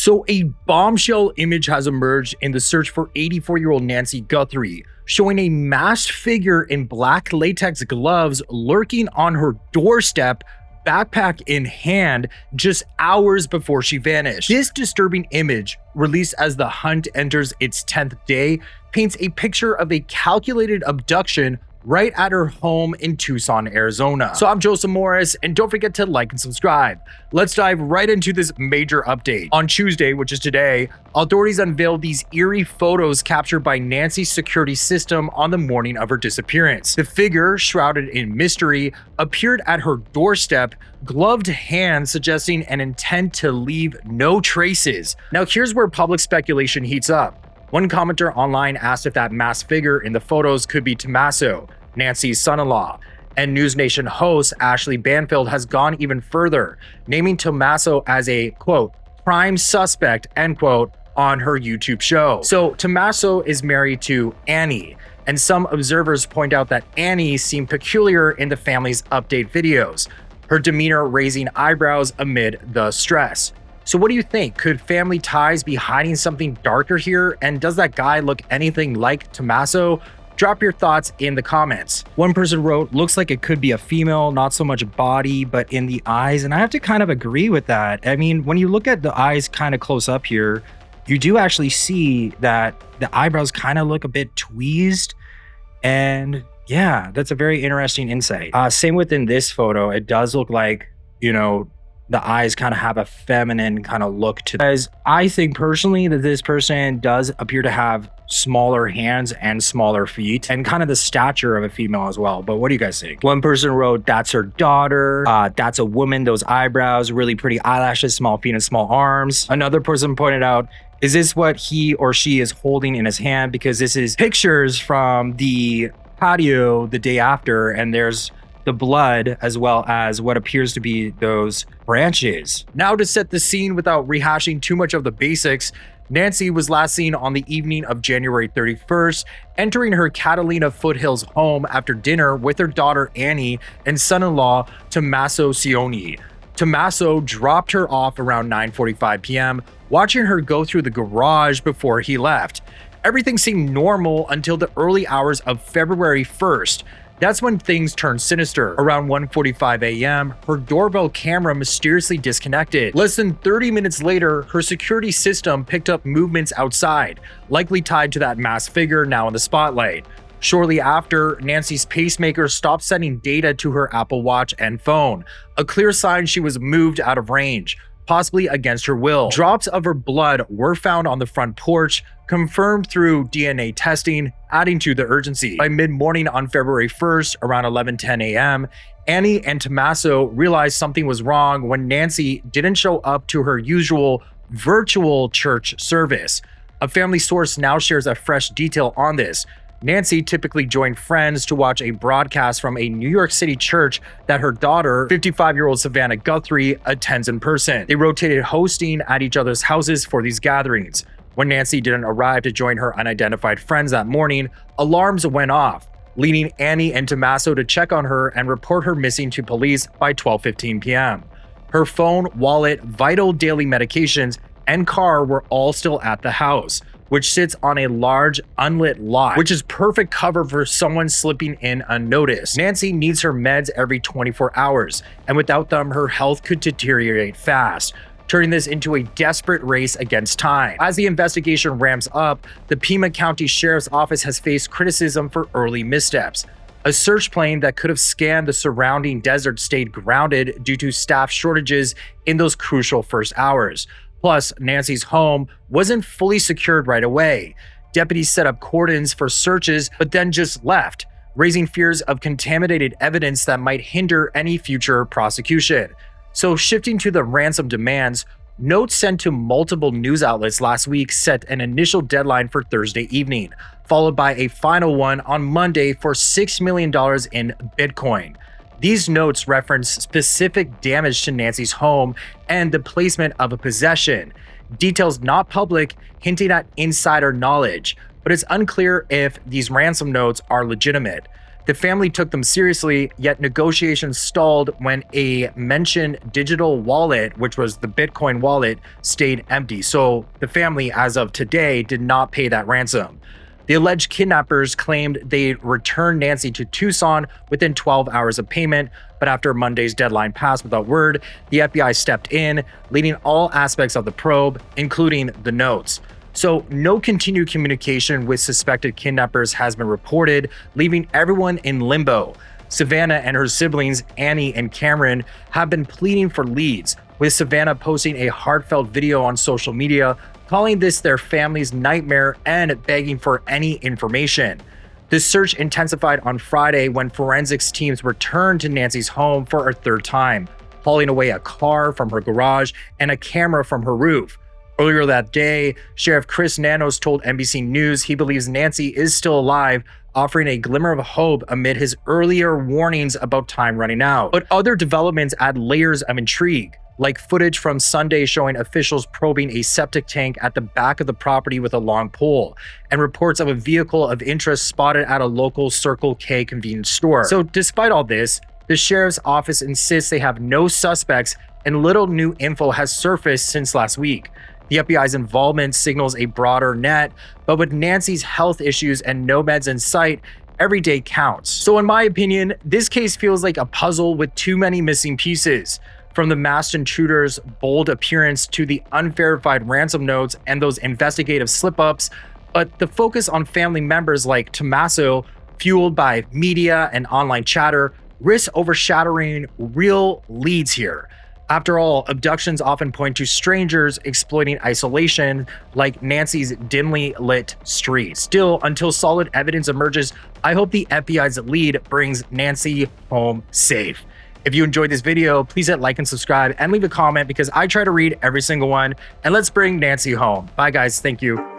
So a bombshell image has emerged in the search for 84-year-old Nancy Guthrie, showing a masked figure in black latex gloves lurking on her doorstep, backpack in hand, just hours before she vanished. This disturbing image, released as the hunt enters its 10th day, paints a picture of a calculated abduction right at her home in Tucson, Arizona. So I'm Joseph Morris, and don't forget to like and subscribe. Let's dive right into this major update. On Tuesday, which is today, authorities unveiled these eerie photos captured by Nancy's security system on the morning of her disappearance. The figure, shrouded in mystery, appeared at her doorstep, gloved hands suggesting an intent to leave no traces. Now here's where public speculation heats up. One commenter online asked if that masked figure in the photos could be Tommaso, Nancy's son-in-law, and News Nation host Ashleigh Banfield has gone even further, naming Tommaso as a, quote, prime suspect, end quote, on her YouTube show. So Tommaso is married to Annie, and some observers point out that Annie seemed peculiar in the family's update videos, her demeanor raising eyebrows amid the stress. So what do you think? Could family ties be hiding something darker here? And does that guy look anything like Tommaso? Drop your thoughts in the comments. One person wrote, looks like it could be a female, not so much body, but in the eyes. And I have to kind of agree with that. I mean, when you look at the eyes kind of close up here, you do actually see that the eyebrows kind of look a bit tweezed. And yeah, that's a very interesting insight. Same within this photo, it does look like, you know, the eyes kind of have a feminine kind of look to them. I think personally that this person does appear to have smaller hands and smaller feet and kind of the stature of a female as well. But what do you guys think? One person wrote, that's her daughter. That's a woman, those eyebrows, really pretty eyelashes, small feet and small arms. Another person pointed out, is this what he or she is holding in his hand? Because this is pictures from the patio the day after, and there's the blood as well as what appears to be those branches. Now to set the scene without rehashing too much of the basics, Nancy was last seen on the evening of January 31st, entering her Catalina Foothills home after dinner with her daughter Annie and son-in-law Tommaso Cioni. Tommaso dropped her off around 9:45 p.m., watching her go through the garage before he left. Everything seemed normal until the early hours of February 1st. That's when things turned sinister. Around 1:45 a.m., her doorbell camera mysteriously disconnected. Less than 30 minutes later, her security system picked up movements outside, likely tied to that masked figure now in the spotlight. Shortly after, Nancy's pacemaker stopped sending data to her Apple Watch and phone, a clear sign she was moved out of range, possibly against her will. Drops of her blood were found on the front porch, confirmed through DNA testing, adding to the urgency. By mid-morning on February 1st, around 11:10 a.m., Annie and Tommaso realized something was wrong when Nancy didn't show up to her usual virtual church service. A family source now shares a fresh detail on this. Nancy typically joined friends to watch a broadcast from a New York City church that her daughter, 55-year-old Savannah Guthrie, attends in person. They rotated hosting at each other's houses for these gatherings. When Nancy didn't arrive to join her unidentified friends that morning, alarms went off, leading Annie and Tommaso to check on her and report her missing to police by 12:15 p.m. Her phone, wallet, vital daily medications, and car were all still at the house, which sits on a large unlit lot, which is perfect cover for someone slipping in unnoticed. Nancy needs her meds every 24 hours, and without them, her health could deteriorate fast, turning this into a desperate race against time. As the investigation ramps up, the Pima County Sheriff's Office has faced criticism for early missteps. A search plane that could have scanned the surrounding desert stayed grounded due to staff shortages in those crucial first hours. Plus, Nancy's home wasn't fully secured right away. Deputies set up cordons for searches, but then just left, raising fears of contaminated evidence that might hinder any future prosecution. So shifting to the ransom demands, notes sent to multiple news outlets last week set an initial deadline for Thursday evening, followed by a final one on Monday for $6 million in Bitcoin. These notes reference specific damage to Nancy's home and the placement of a possession. Details not public, hinting at insider knowledge, but it's unclear if these ransom notes are legitimate. The family took them seriously, yet negotiations stalled when a mentioned digital wallet, which was the Bitcoin wallet, stayed empty. So the family, as of today, did not pay that ransom. The alleged kidnappers claimed they'd return Nancy to Tucson within 12 hours of payment, but after Monday's deadline passed without word, the FBI stepped in, leading all aspects of the probe, including the notes. So no continued communication with suspected kidnappers has been reported, leaving everyone in limbo. Savannah and her siblings, Annie and Cameron, have been pleading for leads, with Savannah posting a heartfelt video on social media, calling this their family's nightmare and begging for any information. The search intensified on Friday when forensics teams returned to Nancy's home for a third time, hauling away a car from her garage and a camera from her roof. Earlier that day, Sheriff Chris Nanos told NBC News he believes Nancy is still alive, offering a glimmer of hope amid his earlier warnings about time running out. But other developments add layers of intrigue, like footage from Sunday showing officials probing a septic tank at the back of the property with a long pole, and reports of a vehicle of interest spotted at a local Circle K convenience store. So despite all this, the sheriff's office insists they have no suspects and little new info has surfaced since last week. The FBI's involvement signals a broader net, but with Nancy's health issues and no meds in sight, every day counts. So in my opinion, this case feels like a puzzle with too many missing pieces. From the masked intruder's bold appearance to the unverified ransom notes and those investigative slip-ups, but the focus on family members like Tommaso, fueled by media and online chatter, risks overshadowing real leads here. After all, abductions often point to strangers exploiting isolation, like Nancy's dimly lit street. Still, until solid evidence emerges, I hope the FBI's lead brings Nancy home safe. If you enjoyed this video, please hit like and subscribe and leave a comment because I try to read every single one. And let's bring Nancy home. Bye guys, thank you.